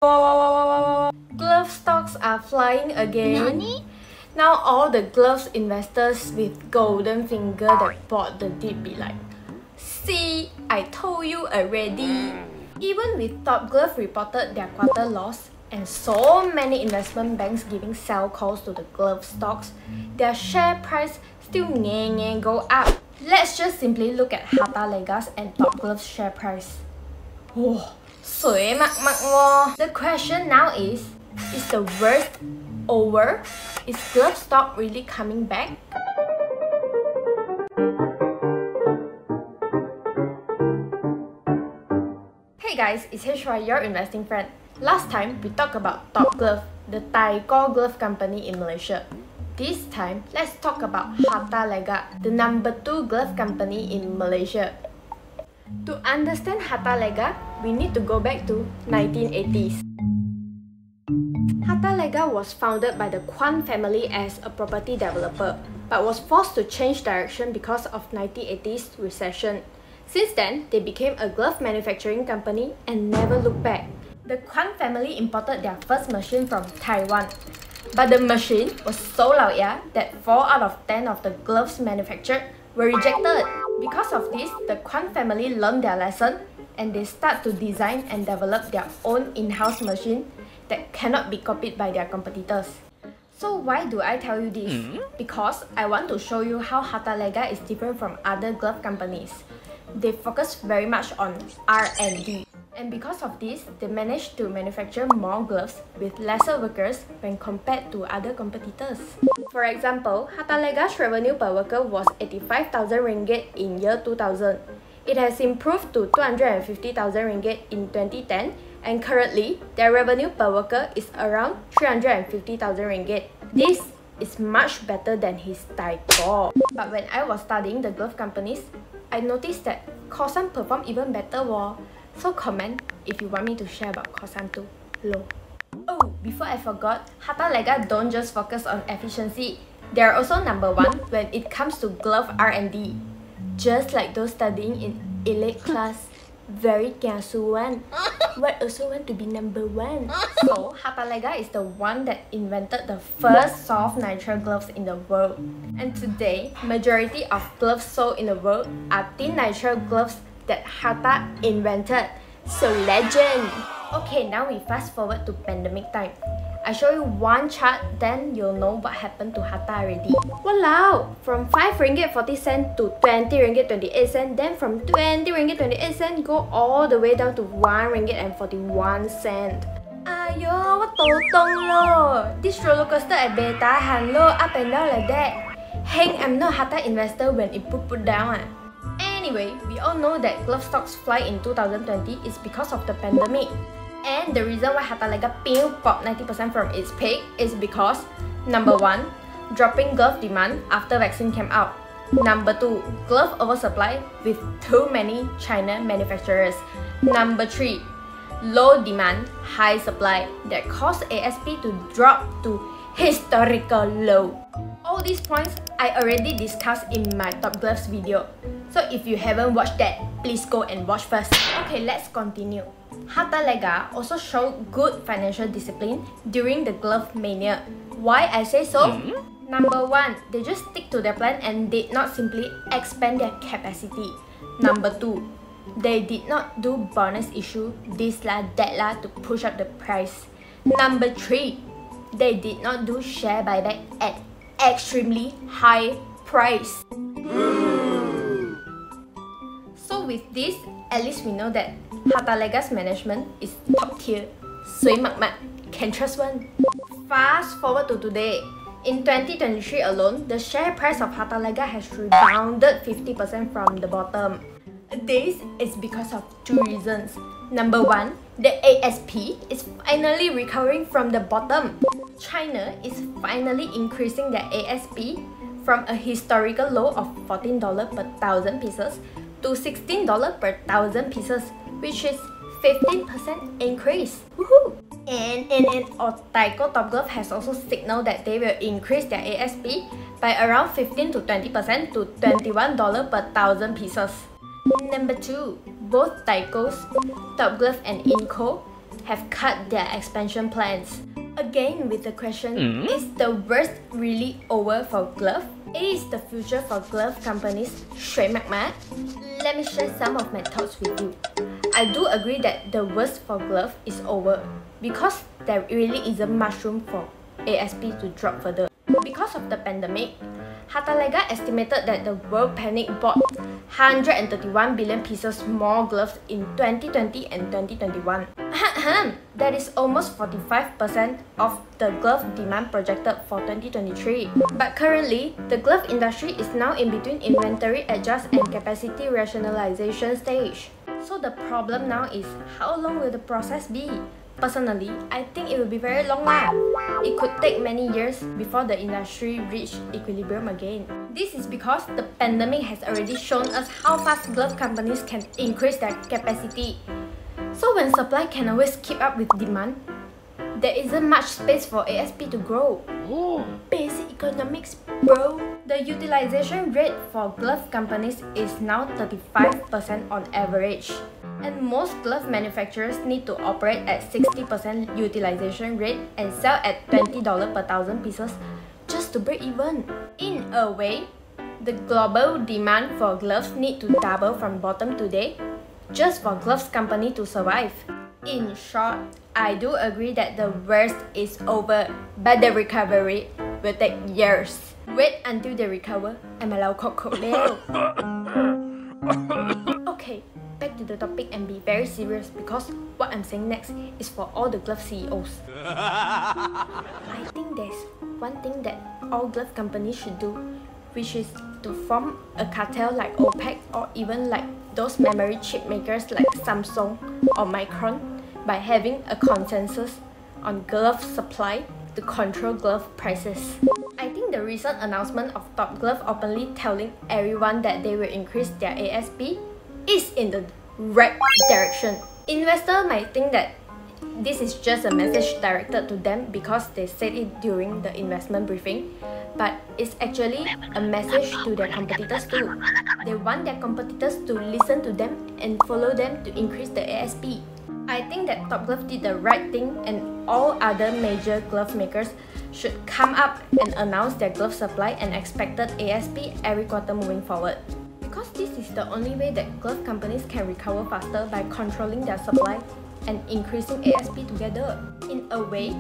Glove stocks are flying again. Nani? Now all the gloves investors with golden finger that bought the dip be like, see, I told you already. Even with Top Glove reported their quarter loss and so many investment banks giving sell calls to the glove stocks, their share price still go up. Let's just simply look at Hartalega's and Top Glove's share price. Whoa. The question now is the worst over? Is glove stock really coming back? Hey guys, it's HY, your investing friend. Last time we talked about Top Glove, the Taiko glove company in Malaysia. This time, let's talk about Hartalega, the number 2 glove company in Malaysia. To understand Hartalega, we need to go back to 1980s. Hartalega was founded by the Kwan family as a property developer, but was forced to change direction because of 1980s recession. Since then, they became a glove manufacturing company and never looked back. The Kwan family imported their first machine from Taiwan, but the machine was so loud that 4 out of 10 of the gloves manufactured were rejected. Because of this, the Kwan family learned their lesson and they start to design and develop their own in-house machine that cannot be copied by their competitors. So why do I tell you this? Because I want to show you how Hartalega is different from other glove companies. They focus very much on R&D. And because of this, they managed to manufacture more gloves with lesser workers when compared to other competitors. For example, Hartalega's revenue per worker was 85,000 ringgit in year 2000. It has improved to 250,000 ringgit in 2010, and currently, their revenue per worker is around 350,000 ringgit. This is much better than his Taiko. But when I was studying the glove companies, I noticed that Kosan performed even better. So comment if you want me to share about Kosan too. Oh, before I forgot, Hartalega don't just focus on efficiency. They are also number 1 when it comes to glove R&D. Just like those studying in elite class, very kiasu one, but also want to be number 1. So Hartalega is the one that invented the first soft nitrile gloves in the world. And today, majority of gloves sold in the world are thin nitrile gloves that Harta invented. So legend! Okay, now we fast forward to pandemic time. I show you one chart, then you'll know what happened to Harta already. Walao! From 5 ringgit 40 cent to 20 ringgit 28 cent, then from 20 ringgit 28 cent go all the way down to 1 ringgit and 41 cent. Ayo, what totong lo? This roller coaster I better tahan lo, up and down like that. Heng, I'm not Harta investor when it put down. Anyway, we all know that glove stocks fly in 2020 is because of the pandemic. And the reason why Hartalega popped 90% from its peak is because number 1, dropping glove demand after vaccine came out. Number 2, glove oversupply with too many China manufacturers. Number 3, low demand, high supply that caused ASP to drop to historical low. All these points I already discussed in my Top Gloves video. So if you haven't watched that, please go and watch first. Okay, let's continue. Hartalega also showed good financial discipline during the glove mania. Why I say so? Number 1, they just stick to their plan and did not simply expand their capacity. Number 2, they did not do bonus issue, this la, that la to push up the price. Number 3, they did not do share buyback at extremely high price. So with this, at least we know that Hartalega's management is top tier. Sui mak mak, can trust one. Fast forward to today. In 2023 alone, the share price of Hartalega has rebounded 50% from the bottom. This is because of 2 reasons. Number 1, the ASP is finally recovering from the bottom. China is finally increasing their ASP from a historical low of $14 per 1,000 pieces to $16 per 1,000 pieces, which is 15% increase. Woohoo! And Taiko Top Glove has also signaled that they will increase their ASP by around 15 to 20% to $21 per 1,000 pieces. Number 2, both Taiko's, Top Glove and Inco, have cut their expansion plans. Again with the question, is the worst really over for glove? Is the future for glove companies straight magma? Let me share some of my thoughts with you. I do agree that the worst for glove is over because there really isn't much room for ASP to drop further. Because of the pandemic, Hartalega estimated that the world panic bought 131 billion pieces more gloves in 2020 and 2021. That is almost 45% of the glove demand projected for 2023. But currently, the glove industry is now in between inventory adjust and capacity rationalization stage. So the problem now is, how long will the process be? Personally, I think it will be very long now. It could take many years before the industry reach equilibrium again. This is because the pandemic has already shown us how fast glove companies can increase their capacity. So when supply can always keep up with demand, there isn't much space for ASP to grow. Basic economics, bro. The utilization rate for glove companies is now 35% on average. And most glove manufacturers need to operate at 60% utilization rate and sell at $20 per thousand pieces just to break even. In a way, the global demand for gloves need to double from bottom today just for gloves company to survive. In short, I do agree that the worst is over, but the recovery will take years. Wait until they recover and my lao khok leo. Okay, back to the topic and be very serious because what I'm saying next is for all the glove CEOs. I think there's one thing that all glove companies should do, which is to form a cartel like OPEC or even like those memory chip makers like Samsung or Micron by having a consensus on glove supply to control glove prices. I think the recent announcement of Top Glove openly telling everyone that they will increase their ASP is in the right direction. Investors might think that this is just a message directed to them because they said it during the investment briefing, but it's actually a message to their competitors too. They want their competitors to listen to them and follow them to increase the ASP. I think that Top Glove did the right thing and all other major glove makers should come up and announce their glove supply and expected ASP every quarter moving forward. Because this is the only way that glove companies can recover faster by controlling their supply and increasing ASP together. In a way,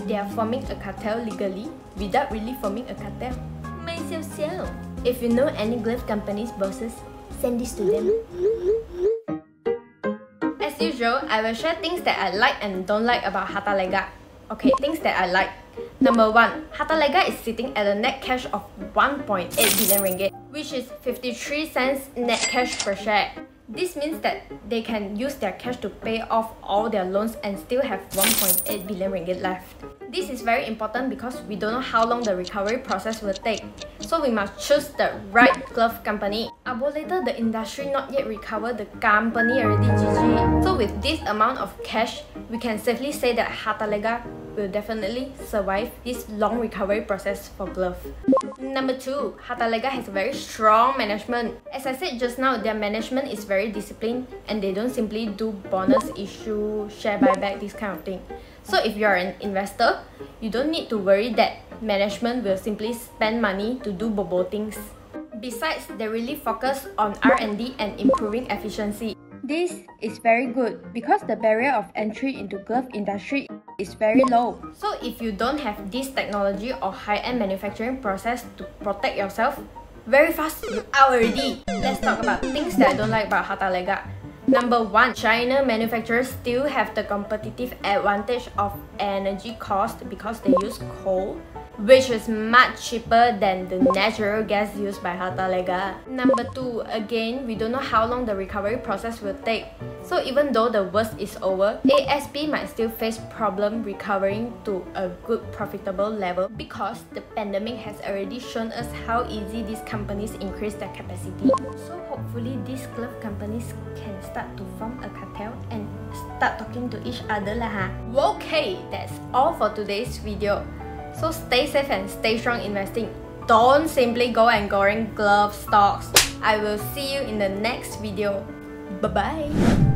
they are forming a cartel legally without really forming a cartel. If you know any glove companies' bosses, send this to them. As usual, I will share things that I like and don't like about Hartalega. Okay, things that I like. Number 1, Hartalega is sitting at a net cash of 1.8 billion ringgit, which is 53 cents net cash per share. This means that they can use their cash to pay off all their loans and still have 1.8 billion ringgit left. This is very important because we don't know how long the recovery process will take, so we must choose the right glove company. Abo later the industry not yet recover, the company already GG. So with this amount of cash, we can safely say that Hartalega will definitely survive this long recovery process for glove. Number 2, Hartalega has a very strong management. As I said just now, their management is very disciplined and they don't simply do bonus issue, share buyback, this kind of thing. So if you are an investor, you don't need to worry that management will simply spend money to do bobo things. Besides, they really focus on R&D and improving efficiency. This is very good because the barrier of entry into glove industry is very low. So if you don't have this technology or high-end manufacturing process to protect yourself, very fast you're out already. Let's talk about things that I don't like about Hartalega. Number 1, China manufacturers still have the competitive advantage of energy cost because they use coal, which is much cheaper than the natural gas used by Hartalega. Number 2, again, we don't know how long the recovery process will take. So even though the worst is over, ASP might still face problem recovering to a good profitable level because the pandemic has already shown us how easy these companies increase their capacity. So hopefully these glove companies can start to form a cartel and start talking to each other lah. Okay, that's all for today's video. So stay safe and stay strong investing. Don't simply go and goreng glove stocks. I will see you in the next video. Bye bye.